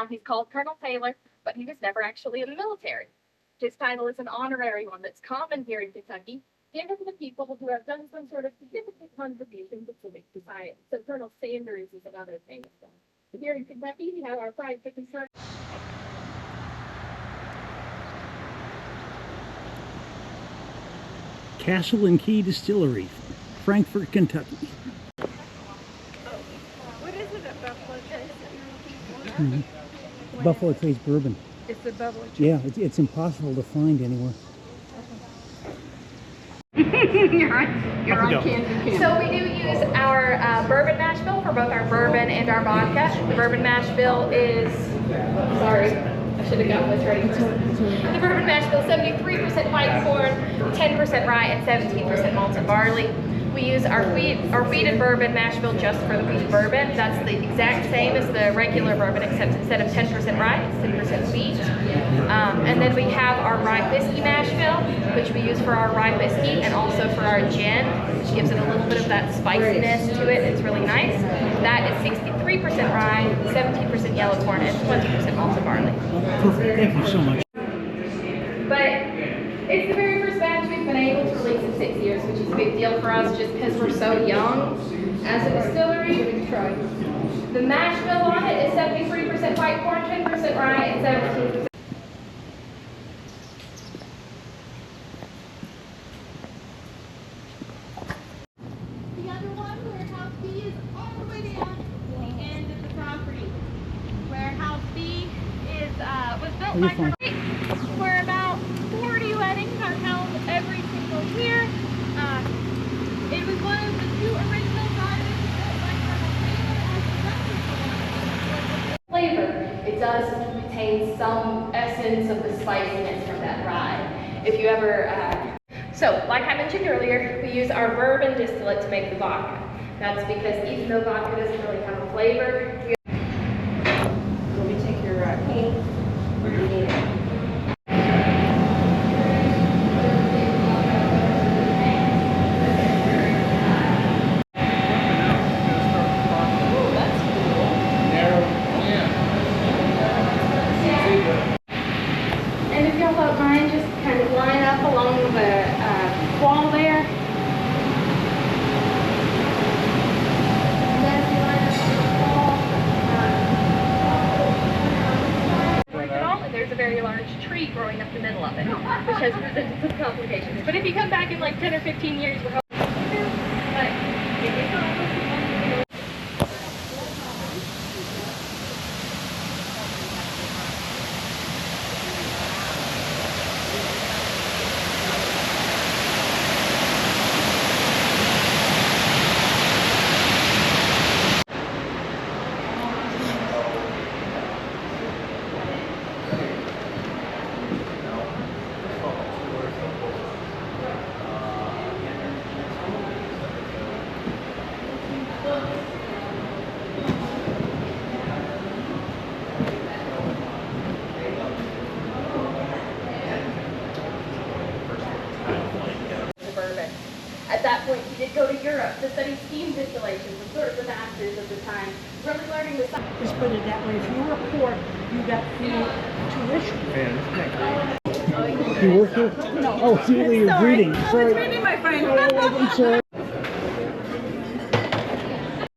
Now he's called Colonel Taylor, but he was never actually in the military. His title is an honorary one that's common here in Kentucky, given to people who have done some sort of significant contribution to civic society. So Colonel Sanders is another famous one. Here in Kentucky, we have our pride chicken service. Castle Key Distillery, Frankfort, Kentucky. What is it at Buffalo Trace? Mm-hmm. Buffalo Trace bourbon. It's the Buffalo Trace. Yeah, it's impossible to find anywhere. You're on Candy. So we do use our bourbon mash bill for both our bourbon and our vodka. The bourbon mash bill is, sorry, I should have gotten this ready first. The bourbon mash bill is 73% white corn, 10% rye, and 17% malted barley. We use our wheated bourbon mash bill just for the wheated bourbon. That's the exact same as the regular bourbon, except instead of 10% rye, it's 10% wheat. And then we have our rye whiskey mash bill, which we use for our rye whiskey and also for our gin, which gives it a little bit of that spiciness to it. It's really nice. That is 63% rye, 17% yellow corn, and 20% malted barley. Perfect. Thank you so much. But it's the very first batch we've been able to release in 6 years, which is a big deal for us just because we're so young as a distillery. The mash bill on it is 73% white corn, 10% rye, and 17%. The other one, warehouse B, is all the way down the end of the property. Warehouse B is was built by Colonel Taylor, where about 40 weddings are held every single year. It was one of the 2 original gardens built by Colonel Taylor as the record. Flavor. It does retain some essence of the spiciness from that rye. If you ever, so like I mentioned earlier, we use our bourbon distillate to make the vodka. That's because even though vodka doesn't really have a flavor, let me take your cane. You need it. And if y'all don't mind, just kind of line up along the wall there. And then if you line up on the wall, and there's a very large tree growing up the middle of it, which has presented some complications. But if you come back in like 10 or 15 years, we're hoping. But if you come At that point, he did go to Europe to study steam distillation, was sort of the masters of the time, really learning the science. Just put it that way. If you were poor, you got free tuition. You work here? No. Oh, see, you're reading. I was Sorry. reading, my friend. I'm sorry.